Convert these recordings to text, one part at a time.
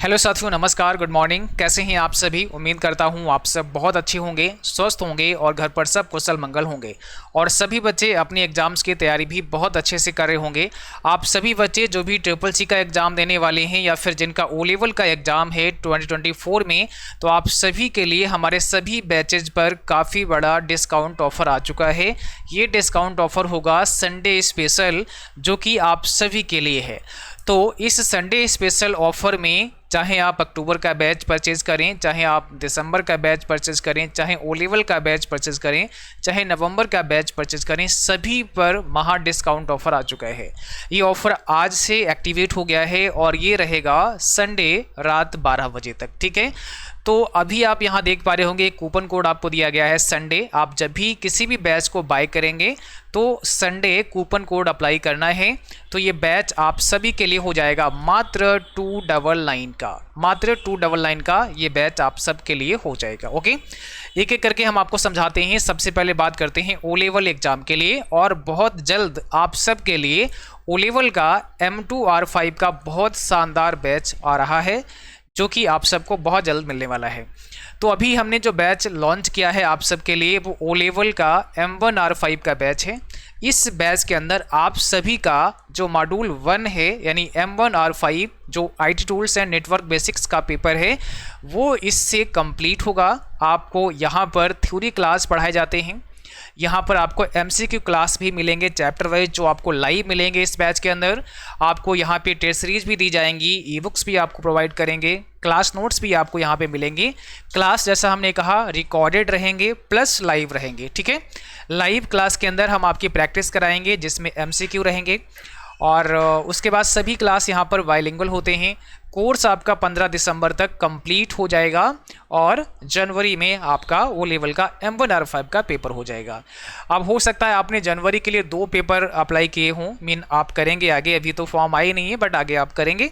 Hello साथियों, नमस्कार, good morning. कैसे हैं आप सभी? उम्मीद करता हूं आप सब बहुत अच्छे होंगे, स्वस्थ होंगे और घर पर सब कुशल मंगल होंगे। और सभी बच्चे अपनी एग्ज़ाम्स की तैयारी भी बहुत अच्छे से कर रहे होंगे। आप सभी बच्चे जो भी ट्रिपल सी का एग्ज़ाम देने वाले हैं या फिर जिनका ओ लेवल का एग्ज़ाम है 2024 में, तो आप सभी के लिए हमारे सभी बैचेज पर काफ़ी बड़ा डिस्काउंट ऑफ़र आ चुका है। ये डिस्काउंट ऑफ़र होगा संडे स्पेशल, जो कि आप सभी के लिए है। तो इस संडे स्पेशल ऑफ़र में चाहे आप अक्टूबर का बैच परचेज करें, चाहे आप दिसंबर का बैच परचेज करें, चाहे ओ लेवल का बैच परचेज करें, चाहे नवंबर का बैच परचेज करें, सभी पर महा डिस्काउंट ऑफ़र आ चुका है। ये ऑफ़र आज से एक्टिवेट हो गया है और ये रहेगा संडे रात 12 बजे तक। ठीक है, तो अभी आप यहाँ देख पा रहे होंगे कूपन कोड आपको दिया गया है संडे। आप जब भी किसी भी बैच को बाय करेंगे तो संडे कूपन कोड अप्लाई करना है। तो ये बैच आप सभी के लिए हो जाएगा मात्र 299 का, मात्र 299 का ये बैच आप सब के लिए हो जाएगा। ओके, एक एक करके हम आपको समझाते हैं। सबसे पहले बात करते हैं ओ लेवल एग्जाम के लिए, और बहुत जल्द आप सब के लिए ओ लेवल का M2R5 का बहुत शानदार बैच आ रहा है, जो कि आप सबको बहुत जल्द मिलने वाला है। तो अभी हमने जो बैच लॉन्च किया है आप सब के लिए, वो ओ लेवल का M1R5 का बैच है। इस बैच के अंदर आप सभी का जो मॉड्यूल 1 है, यानी M1R5 जो IT tools and network basics का पेपर है, वो इससे कंप्लीट होगा। आपको यहाँ पर थ्योरी क्लास पढ़ाए जाते हैं, यहाँ पर आपको MCQ क्लास भी मिलेंगे चैप्टर वाइज, जो आपको लाइव मिलेंगे इस बैच के अंदर। आपको यहाँ पे टेस्ट सीरीज भी दी जाएंगी, ई बुक्स भी आपको प्रोवाइड करेंगे, क्लास नोट्स भी आपको यहाँ पे मिलेंगे। क्लास जैसा हमने कहा रिकॉर्डेड रहेंगे प्लस लाइव रहेंगे। ठीक है, लाइव क्लास के अंदर हम आपकी प्रैक्टिस कराएंगे जिसमें MCQ रहेंगे, और उसके बाद सभी क्लास यहाँ पर बाइलिंगुअल होते हैं। कोर्स आपका 15 दिसंबर तक कंप्लीट हो जाएगा और जनवरी में आपका ओ लेवल का M1R5 का पेपर हो जाएगा। अब हो सकता है आपने जनवरी के लिए 2 पेपर अप्लाई किए हों, मीन आप करेंगे आगे, अभी तो फॉर्म आए नहीं है बट आगे आप करेंगे।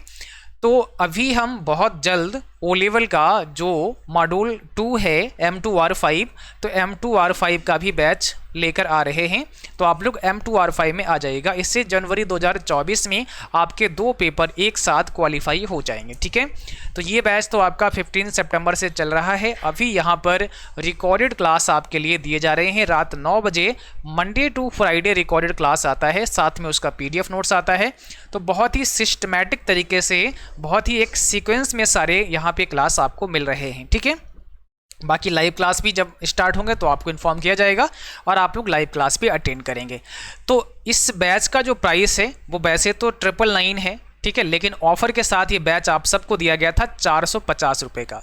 तो अभी हम बहुत जल्द ओ लेवल का जो मॉड्यूल 2 है M2R5, तो M2R5 का भी बैच लेकर आ रहे हैं। तो आप लोग M2R5 में आ जाइएगा। इससे जनवरी 2024 में आपके 2 पेपर एक साथ क्वालिफाई हो जाएंगे। ठीक है, तो ये बैच तो आपका 15 सितंबर से चल रहा है। अभी यहाँ पर रिकॉर्डेड क्लास आपके लिए दिए जा रहे हैं रात 9 बजे। Monday to Friday recorded class आता है, साथ में उसका PDF नोट्स आता है। तो बहुत ही सिस्टमैटिक तरीके से, बहुत ही एक सीक्वेंस में सारे यहाँ पे क्लास आपको मिल रहे हैं। ठीक है, बाकी लाइव क्लास भी जब स्टार्ट होंगे तो आपको इन्फॉर्म किया जाएगा और आप लोग लाइव क्लास भी अटेंड करेंगे। तो इस बैच का जो प्राइस है वो वैसे तो 999 है, ठीक है, लेकिन ऑफर के साथ ये बैच आप सबको दिया गया था 450 रुपये का,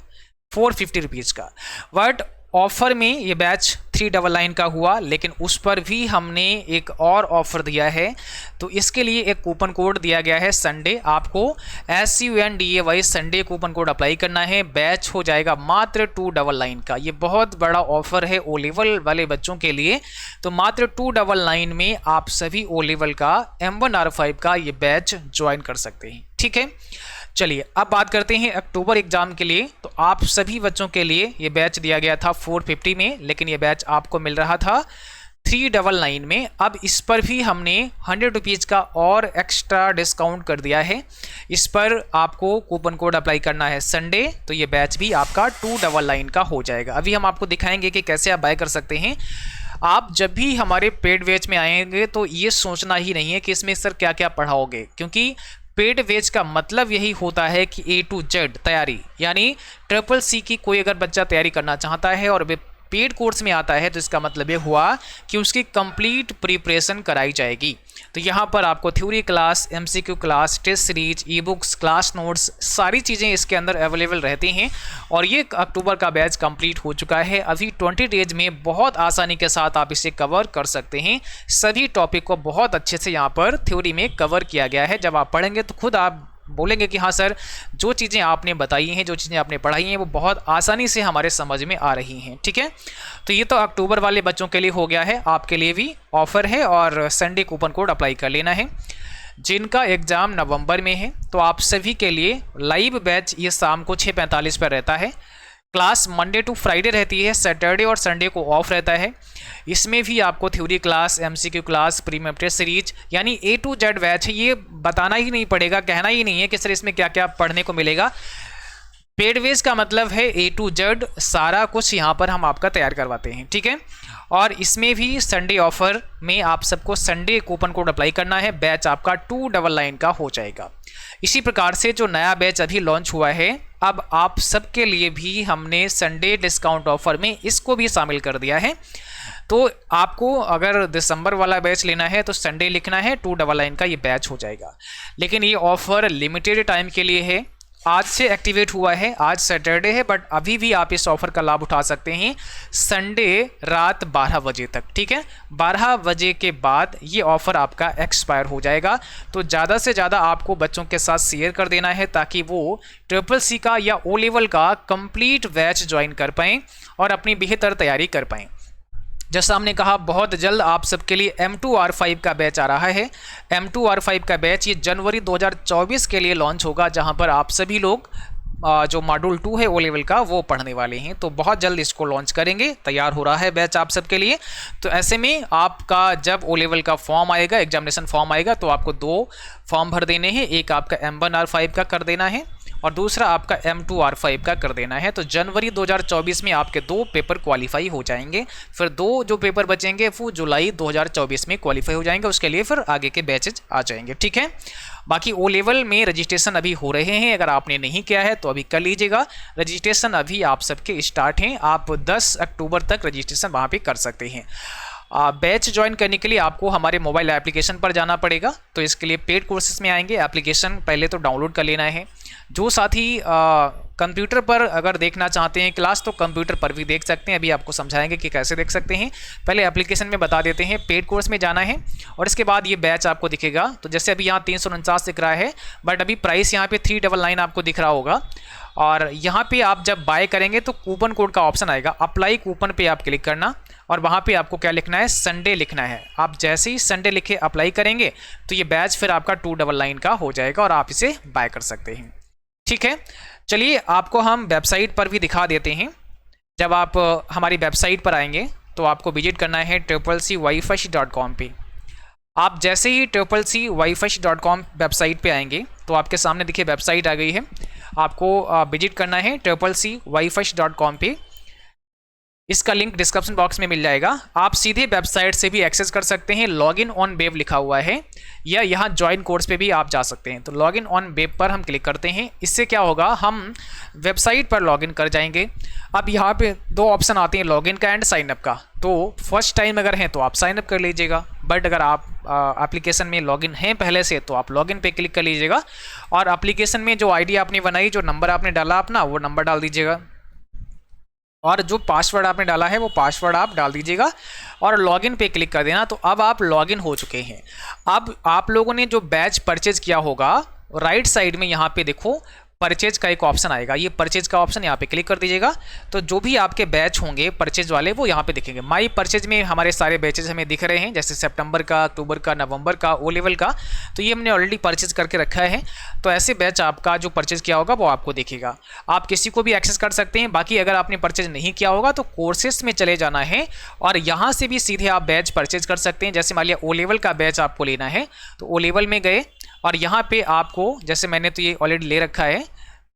450 रुपीज़ का। बट ऑफ़र में ये बैच 399 का हुआ, लेकिन उस पर भी हमने एक और ऑफ़र दिया है। तो इसके लिए एक कूपन कोड दिया गया है संडे। आपको SUNDAY Sunday coupon code apply करना है, बैच हो जाएगा मात्र 299 का। ये बहुत बड़ा ऑफ़र है ओ लेवल वाले बच्चों के लिए। तो मात्र 299 में आप सभी ओ लेवल का M1R5 का ये बैच ज्वाइन कर सकते हैं। ठीक है, चलिए अब बात करते हैं अक्टूबर एग्जाम के लिए। तो आप सभी बच्चों के लिए ये बैच दिया गया था 450 में, लेकिन ये बैच आपको मिल रहा था 399 में। अब इस पर भी हमने 100 रुपीज़ का और एक्स्ट्रा डिस्काउंट कर दिया है। इस पर आपको कूपन कोड अप्लाई करना है संडे, तो ये बैच भी आपका 299 का हो जाएगा। अभी हम आपको दिखाएंगे कि कैसे आप बाय कर सकते हैं। आप जब भी हमारे पेड बैच में आएंगे तो ये सोचना ही नहीं है कि इसमें सर क्या क्या पढ़ाओगे, क्योंकि पेड बैच का मतलब यही होता है कि A to Z तैयारी, यानी ट्रिपल सी की कोई अगर बच्चा तैयारी करना चाहता है और वे पेड कोर्स में आता है, तो इसका मतलब ये हुआ कि उसकी कंप्लीट प्रिपरेशन कराई जाएगी। तो यहाँ पर आपको theory class, MCQ class, test series, e books, class notes, सारी चीज़ें इसके अंदर अवेलेबल रहती हैं। और ये अक्टूबर का बैच कंप्लीट हो चुका है। अभी 20 डेज में बहुत आसानी के साथ आप इसे कवर कर सकते हैं। सभी टॉपिक को बहुत अच्छे से यहाँ पर थ्योरी में कवर किया गया है। जब आप पढ़ेंगे तो खुद आप बोलेंगे कि हाँ सर, जो चीज़ें आपने बताई हैं, जो चीज़ें आपने पढ़ाई हैं, वो बहुत आसानी से हमारे समझ में आ रही हैं। ठीक है, तो ये तो अक्टूबर वाले बच्चों के लिए हो गया है। आपके लिए भी ऑफ़र है और संडे कूपन कोड अप्लाई कर लेना है। जिनका एग्ज़ाम नवंबर में है, तो आप सभी के लिए लाइव बैच ये शाम को 6:45 पर रहता है। क्लास मंडे टू फ्राइडे रहती है, सैटरडे और संडे को ऑफ रहता है। इसमें भी आपको theory class, MCQ class, premium test series, यानी A to Z बैच है। ये बताना ही नहीं पड़ेगा, कहना ही नहीं है कि सर इसमें क्या क्या पढ़ने को मिलेगा। पेड बेच का मतलब है A to Z सारा कुछ यहाँ पर हम आपका तैयार करवाते हैं, ठीक है। और इसमें भी संडे ऑफर में आप सबको संडे कूपन कोड अप्लाई करना है, बैच आपका 299 का हो जाएगा। इसी प्रकार से जो नया बैच अभी लॉन्च हुआ है, अब आप सबके लिए भी हमने संडे डिस्काउंट ऑफर में इसको भी शामिल कर दिया है। तो आपको अगर दिसंबर वाला बैच लेना है तो संडे लिखना है, 299 का ये बैच हो जाएगा। लेकिन ये ऑफर लिमिटेड टाइम के लिए है, आज से एक्टिवेट हुआ है, आज सैटरडे है, बट अभी भी आप इस ऑफर का लाभ उठा सकते हैं संडे रात 12 बजे तक, ठीक है। 12 बजे के बाद ये ऑफर आपका एक्सपायर हो जाएगा। तो ज़्यादा से ज़्यादा आपको बच्चों के साथ शेयर कर देना है ताकि वो CCC का या O लेवल का कंप्लीट बैच ज्वाइन कर पाएँ और अपनी बेहतर तैयारी कर पाएँ। जैसा हमने कहा, बहुत जल्द आप सबके लिए M2R5 का बैच आ रहा है। M2R5 का बैच ये जनवरी 2024 के लिए लॉन्च होगा, जहां पर आप सभी लोग जो मॉड्यूल 2 है O लेवल का वो पढ़ने वाले हैं। तो बहुत जल्द इसको लॉन्च करेंगे, तैयार हो रहा है बैच आप सबके लिए। तो ऐसे में आपका जब O लेवल का फॉर्म आएगा, एग्जामिनेशन फॉर्म आएगा, तो आपको 2 फॉर्म भर देने हैं, एक आपका M1R5 का कर देना है और दूसरा आपका M2R5 का कर देना है। तो जनवरी 2024 में आपके 2 पेपर क्वालिफाई हो जाएंगे। फिर 2 जो पेपर बचेंगे वो जुलाई 2024 में क्वालिफाई हो जाएंगे, उसके लिए फिर आगे के बैचेज आ जाएंगे, ठीक है। बाकी O लेवल में रजिस्ट्रेशन अभी हो रहे हैं, अगर आपने नहीं किया है तो अभी कर लीजिएगा। रजिस्ट्रेशन अभी आप सबके स्टार्ट हैं, आप 10 अक्टूबर तक रजिस्ट्रेशन वहाँ पे कर सकते हैं। बैच ज्वाइन करने के लिए आपको हमारे मोबाइल एप्लीकेशन पर जाना पड़ेगा। तो इसके लिए पेड कोर्सेज में आएंगे, एप्लीकेशन पहले तो डाउनलोड कर लेना है। जो साथी कंप्यूटर पर अगर देखना चाहते हैं क्लास, तो कंप्यूटर पर भी देख सकते हैं, अभी आपको समझाएंगे कि कैसे देख सकते हैं। पहले एप्लीकेशन में बता देते हैं, पेड कोर्स में जाना है और इसके बाद ये बैच आपको दिखेगा। तो जैसे अभी यहाँ 349 दिख रहा है, बट अभी प्राइस यहाँ पे 399 आपको दिख रहा होगा। और यहाँ पे आप जब बाय करेंगे तो कूपन कोड का ऑप्शन आएगा, अप्लाई कूपन पे आप क्लिक करना और वहाँ पे आपको क्या लिखना है, संडे लिखना है। आप जैसे ही संडे लिखे अप्लाई करेंगे तो ये बैच फिर आपका 299 का हो जाएगा और आप इसे बाय कर सकते हैं, ठीक है। चलिए आपको हम वेबसाइट पर भी दिखा देते हैं। जब आप हमारी वेबसाइट पर आएंगे तो आपको विजिट करना है CCCWiFish.com पे। आप जैसे ही CCCWiFish.com वेबसाइट पे आएंगे तो आपके सामने देखिए वेबसाइट आ गई है। आपको विजिट करना है CCCWiFish.com पे। इसका लिंक डिस्क्रिप्शन बॉक्स में मिल जाएगा। आप सीधे वेबसाइट से भी एक्सेस कर सकते हैं, लॉगिन ऑन वेब लिखा हुआ है, या यहाँ ज्वाइन कोर्स पे भी आप जा सकते हैं। तो लॉगिन ऑन वेब पर हम क्लिक करते हैं। इससे क्या होगा, हम वेबसाइट पर लॉगिन कर जाएंगे। अब यहाँ पे 2 ऑप्शन आते हैं, लॉगिन का एंड साइनअप का। तो फर्स्ट टाइम अगर हैं तो आप साइनअप कर लीजिएगा, बट अगर आप एप्लीकेशन में लॉगिन हैं पहले से तो आप लॉगिन पे क्लिक कर लीजिएगा और एप्लीकेशन में जो आईडी आपने बनाई, जो नंबर आपने डाला अपना, वो नंबर डाल दीजिएगा और जो पासवर्ड आपने डाला है वो पासवर्ड आप डाल दीजिएगा और लॉगिन पे क्लिक कर देना। तो अब आप लॉगिन हो चुके हैं। अब आप लोगों ने जो बैच परचेज किया होगा, राइट साइड में यहाँ पे देखो परचेज का एक ऑप्शन आएगा, ये परचेज का ऑप्शन यहाँ पे क्लिक कर दीजिएगा। तो जो भी आपके बैच होंगे परचेज वाले वो यहाँ पे दिखेंगे। माई परचेज में हमारे सारे बैचेज हमें दिख रहे हैं, जैसे सितंबर का, अक्टूबर का, नवंबर का, O लेवल का। तो ये हमने ऑलरेडी परचेज करके रखा है। तो ऐसे बैच आपका जो परचेज किया होगा वो आपको दिखेगा। आप किसी को भी एक्सेस कर सकते हैं। बाकी अगर आपने परचेज नहीं किया होगा तो कोर्सेस में चले जाना है और यहाँ से भी सीधे आप बैच परचेज कर सकते हैं। जैसे मान लिया O लेवल का बैच आपको लेना है तो O लेवल में गए और यहाँ पे आपको, जैसे मैंने तो ये ऑलरेडी ले रखा है,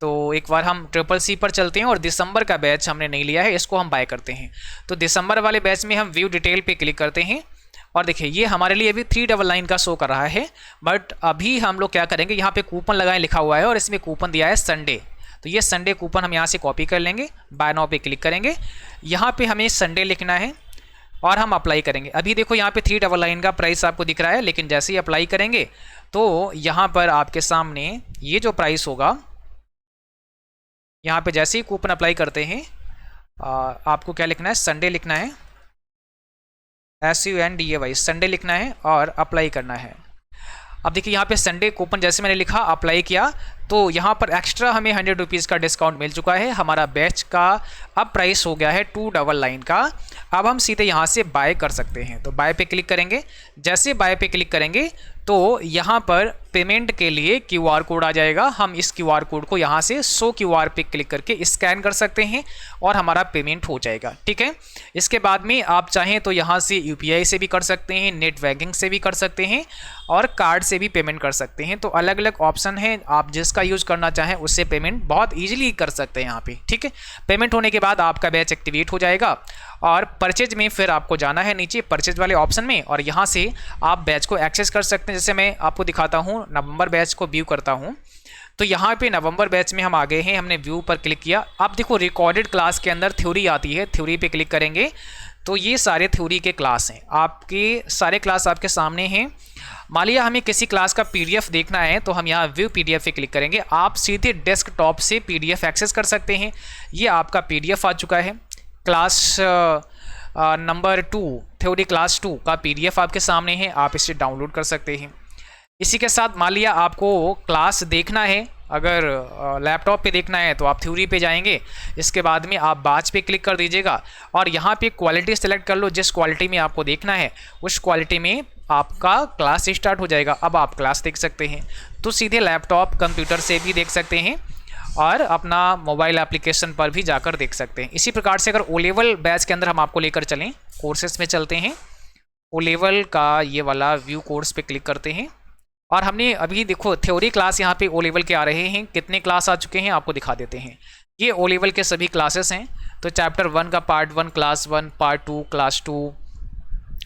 तो एक बार हम CCC पर चलते हैं और दिसंबर का बैच हमने नहीं लिया है, इसको हम बाय करते हैं। तो दिसंबर वाले बैच में हम व्यू डिटेल पे क्लिक करते हैं और देखिए ये हमारे लिए अभी 399 का शो कर रहा है। बट अभी हम लोग क्या करेंगे, यहाँ पे कूपन लगाएं लिखा हुआ है और इसमें कूपन दिया है संडे। तो ये संडे कूपन हम यहाँ से कॉपी कर लेंगे, बाय नाउ पे क्लिक करेंगे। यहाँ पे हमें संडे लिखना है और हम अप्लाई करेंगे। अभी देखो यहाँ पे 399 का प्राइस आपको दिख रहा है, लेकिन जैसे ही अप्लाई करेंगे तो यहाँ पर आपके सामने ये जो प्राइस होगा, यहाँ पे जैसे ही कूपन अप्लाई करते हैं आपको क्या लिखना है, संडे लिखना है, SUNDAY संडे लिखना है और अप्लाई करना है। अब देखिए यहाँ पे संडे कूपन जैसे मैंने लिखा, अप्लाई किया, तो यहाँ पर एक्स्ट्रा हमें 100 रुपीज़ का डिस्काउंट मिल चुका है। हमारा बैच का अब प्राइस हो गया है 299 का। अब हम सीधे यहाँ से बाय कर सकते हैं। तो बाय पे क्लिक करेंगे। जैसे बाय पे क्लिक करेंगे तो यहाँ पर पेमेंट के लिए QR कोड आ जाएगा। हम इस QR कोड को यहाँ से शो QR पे क्लिक करके स्कैन कर सकते हैं और हमारा पेमेंट हो जाएगा। ठीक है, इसके बाद में आप चाहें तो यहाँ से UPI से भी कर सकते हैं, नेट बैंकिंग से भी कर सकते हैं और कार्ड से भी पेमेंट कर सकते हैं। तो अलग अलग ऑप्शन है, आप जिसका यूज़ करना चाहें उससे पेमेंट बहुत ईजिली कर सकते हैं यहाँ पे। ठीक है, पेमेंट होने के बाद आपका बैच एक्टिवेट हो जाएगा और परचेज में फिर आपको जाना है नीचे परचेज वाले ऑप्शन में और यहाँ से आप बैच को एक्सेस कर सकते हैं। जैसे मैं आपको दिखाता हूँ, नवंबर बैच को व्यू करता हूँ तो यहाँ पे नवंबर बैच में हम आ गए हैं, हमने व्यू पर क्लिक किया। अब देखो रिकॉर्डेड क्लास के अंदर थ्योरी आती है, थ्योरी पे क्लिक करेंगे तो ये सारे थ्योरी के क्लास हैं, आपके सारे क्लास आपके सामने हैं। मान लिया हमें किसी क्लास का PDF देखना है तो हम यहाँ व्यू PDF पे क्लिक करेंगे। आप सीधे डेस्कटॉप से PDF एक्सेस कर सकते हैं। ये आपका PDF आ चुका है, क्लास नंबर 2 थ्योरी क्लास 2 का PDF आपके सामने है, आप इसे डाउनलोड कर सकते हैं। इसी के साथ मान लिया आपको क्लास देखना है, अगर लैपटॉप पे देखना है तो आप थ्योरी पे जाएंगे, इसके बाद में आप बैच पे क्लिक कर दीजिएगा और यहाँ पे क्वालिटी सेलेक्ट कर लो, जिस क्वालिटी में आपको देखना है उस क्वालिटी में आपका क्लास स्टार्ट हो जाएगा। अब आप क्लास देख सकते हैं, तो सीधे लैपटॉप कंप्यूटर से भी देख सकते हैं और अपना मोबाइल एप्लीकेशन पर भी जाकर देख सकते हैं। इसी प्रकार से अगर O लेवल बैच के अंदर हम आपको लेकर चलें, कोर्सेस में चलते हैं, O लेवल का ये वाला व्यू कोर्स पे क्लिक करते हैं और हमने अभी देखो थ्योरी क्लास यहाँ पे O लेवल के आ रहे हैं, कितने क्लास आ चुके हैं आपको दिखा देते हैं। ये O लेवल के सभी क्लासेस हैं, तो चैप्टर 1 का पार्ट 1 क्लास 1, पार्ट 2 क्लास 2,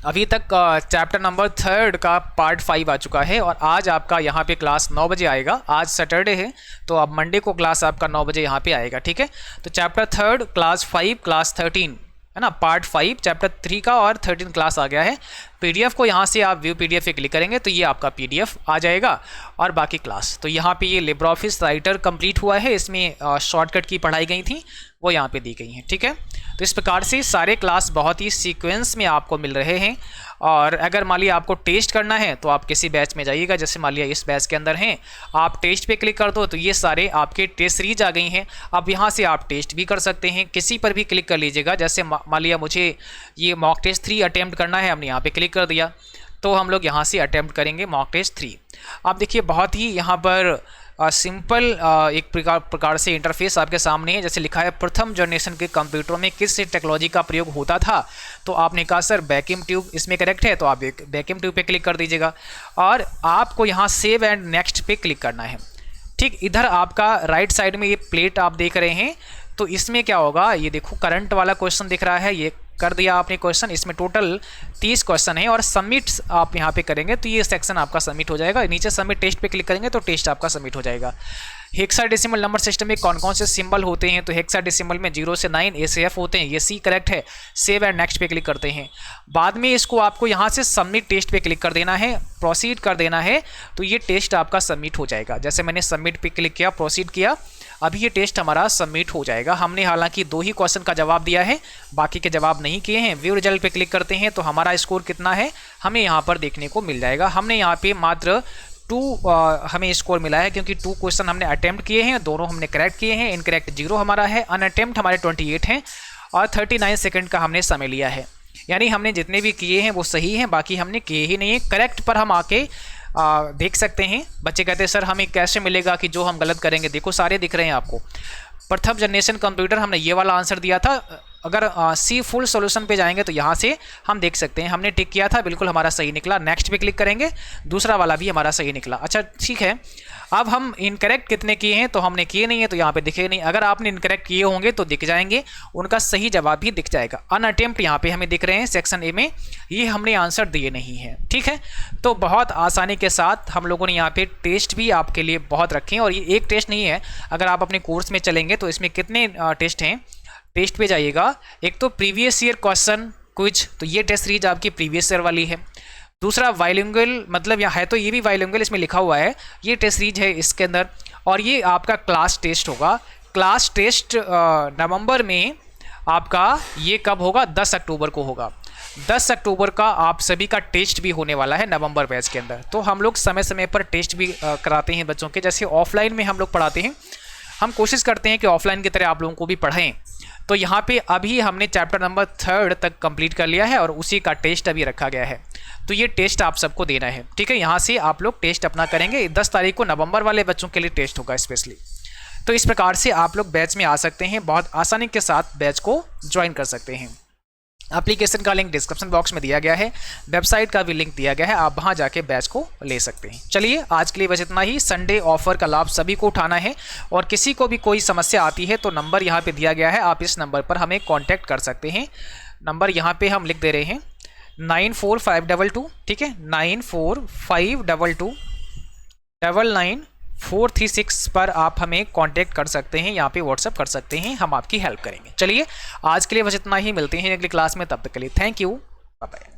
अभी तक चैप्टर नंबर 3 का पार्ट 5 आ चुका है और आज आपका यहाँ पे क्लास 9 बजे आएगा। आज सैटरडे है तो अब मंडे को क्लास आपका 9 बजे यहाँ पे आएगा। ठीक है, तो चैप्टर 3 क्लास 5 क्लास 13 है ना, पार्ट 5 चैप्टर 3 का और 13 क्लास आ गया है। PDF को यहाँ से आप व्यू PDF पे क्लिक करेंगे तो ये आपका PDF आ जाएगा और बाकी क्लास। तो यहाँ पे ये लिब्रे ऑफिस राइटर कंप्लीट हुआ है, इसमें शॉर्टकट की पढ़ाई गई थी वो यहाँ पे दी गई हैं। ठीक है, तो इस प्रकार से सारे क्लास बहुत ही सीक्वेंस में आपको मिल रहे हैं। और अगर मान लिया आपको टेस्ट करना है तो आप किसी बैच में जाइएगा, जैसे मान लिया इस बैच के अंदर हैं, आप टेस्ट पे क्लिक कर दो तो ये सारे आपके टेस्ट सीरीज आ गई हैं। अब यहाँ से आप टेस्ट भी कर सकते हैं, किसी पर भी क्लिक कर लीजिएगा। जैसे मान लिया मुझे ये मॉक टेस्ट 3 अटैम्प्ट करना है, हमने यहाँ पे क्लिक कर दिया तो हम लोग यहाँ से अटैम्प्ट करेंगे मॉक टेस्ट 3। आप देखिए बहुत ही यहाँ पर सिंपल एक प्रकार से इंटरफेस आपके सामने है। जैसे लिखा है प्रथम जनरेशन के कंप्यूटरों में किस टेक्नोलॉजी का प्रयोग होता था, तो आपने कहा सर वैक्यूम ट्यूब, इसमें करेक्ट है तो आप एक वैक्यूम ट्यूब पे क्लिक कर दीजिएगा और आपको यहाँ सेव एंड नेक्स्ट पे क्लिक करना है। ठीक, इधर आपका राइट साइड में ये प्लेट आप देख रहे हैं, तो इसमें क्या होगा, ये देखो करंट वाला क्वेश्चन दिख रहा है, ये कर दिया आपने क्वेश्चन। इसमें टोटल 30 क्वेश्चन है और सबमिट आप यहाँ पे करेंगे तो ये सेक्शन आपका सबमिट हो जाएगा। नीचे सबमिट टेस्ट पे क्लिक करेंगे तो टेस्ट आपका सबमिट हो जाएगा। हेक्साडेसिमल नंबर सिस्टम में कौन कौन से सिंबल होते हैं, तो हेक्साडेसिमल में 0 से 9 A से F होते हैं, ये C करेक्ट है। सेव एंड नेक्स्ट पे क्लिक करते हैं, बाद में इसको आपको यहाँ से सबमिट टेस्ट पे क्लिक कर देना है, प्रोसीड कर देना है, तो ये टेस्ट आपका सबमिट हो जाएगा। जैसे मैंने सबमिट पे क्लिक किया, प्रोसीड किया, अभी ये टेस्ट हमारा सबमिट हो जाएगा। हमने हालांकि 2 ही क्वेश्चन का जवाब दिया है, बाकी के जवाब नहीं किए हैं। व्यू रिजल्ट पे क्लिक करते हैं तो हमारा स्कोर कितना है हमें यहाँ पर देखने को मिल जाएगा। हमने यहाँ पे मात्र 2 हमें स्कोर मिला है क्योंकि 2 क्वेश्चन हमने अटेम्प्ट किए हैं, दोनों हमने करेक्ट किए हैं। इनकरेक्ट 0 हमारा है, अनअटेम्प्ट हमारे 28 हैं और 39 सेकंड का हमने समय लिया है। यानी हमने जितने भी किए हैं वो सही हैं, बाकी हमने किए ही नहीं है। करेक्ट पर हम आके देख सकते हैं। बच्चे कहते हैं सर हमें कैसे मिलेगा कि जो हम गलत करेंगे, देखो सारे दिख रहे हैं आपको। प्रथम जनरेशन कंप्यूटर हमने ये वाला आंसर दिया था। अगर सी फुल सॉल्यूशन पे जाएंगे तो यहाँ से हम देख सकते हैं हमने टिक किया था, बिल्कुल हमारा सही निकला। नेक्स्ट पे क्लिक करेंगे, दूसरा वाला भी हमारा सही निकला। अच्छा ठीक है, अब हम इनकरेक्ट कितने किए हैं, तो हमने किए नहीं है तो यहाँ पे दिखे नहीं। अगर आपने इनकरेक्ट किए होंगे तो दिख जाएंगे, उनका सही जवाब भी दिख जाएगा। अनअटेम्प्ट यहाँ पे हमें दिख रहे हैं सेक्शन ए में, ये हमने आंसर दिए नहीं है। ठीक है, तो बहुत आसानी के साथ हम लोगों ने यहाँ पे टेस्ट भी आपके लिए बहुत रखे हैं। और ये एक टेस्ट नहीं है, अगर आप अपने कोर्स में चलेंगे तो इसमें कितने टेस्ट हैं, टेस्ट पे जाइएगा। एक तो प्रीवियस ईयर क्वेश्चन क्विज, तो ये टेस्ट सीरीज आपकी प्रीवियस ईयर वाली है। दूसरा बाइलिंगुअल, मतलब यहाँ है तो ये भी बाइलिंगुअल इसमें लिखा हुआ है, ये टेस्ट सीरीज है इसके अंदर। और ये आपका क्लास टेस्ट होगा। क्लास टेस्ट नवंबर में आपका ये कब होगा, 10 अक्टूबर को होगा। 10 अक्टूबर का आप सभी का टेस्ट भी होने वाला है नवंबर बैच के अंदर। तो हम लोग समय समय पर टेस्ट भी कराते हैं बच्चों के। जैसे ऑफलाइन में हम लोग पढ़ाते हैं, हम कोशिश करते हैं कि ऑफलाइन की तरह आप लोगों को भी पढ़ाएं। तो यहाँ पे अभी हमने चैप्टर नंबर 3 तक कंप्लीट कर लिया है और उसी का टेस्ट अभी रखा गया है। तो ये टेस्ट आप सबको देना है, ठीक है। यहाँ से आप लोग टेस्ट अपना करेंगे। 10 तारीख को नवंबर वाले बच्चों के लिए टेस्ट होगा स्पेशली। तो इस प्रकार से आप लोग बैच में आ सकते हैं, बहुत आसानी के साथ बैच को ज्वाइन कर सकते हैं। एप्लीकेशन का लिंक डिस्क्रिप्शन बॉक्स में दिया गया है, वेबसाइट का भी लिंक दिया गया है, आप वहां जाके बैच को ले सकते हैं। चलिए आज के लिए बस इतना ही। संडे ऑफर का लाभ सभी को उठाना है, और किसी को भी कोई समस्या आती है तो नंबर यहाँ पे दिया गया है, आप इस नंबर पर हमें कॉन्टैक्ट कर सकते हैं। नंबर यहाँ पे हम लिख दे रहे हैं 94522, ठीक है, 94522999436 पर आप हमें कांटेक्ट कर सकते हैं, यहाँ पे व्हाट्सअप कर सकते हैं, हम आपकी हेल्प करेंगे। चलिए आज के लिए बस इतना ही, मिलते हैं अगली क्लास में, तब तक के लिए थैंक यू, बाय बाय।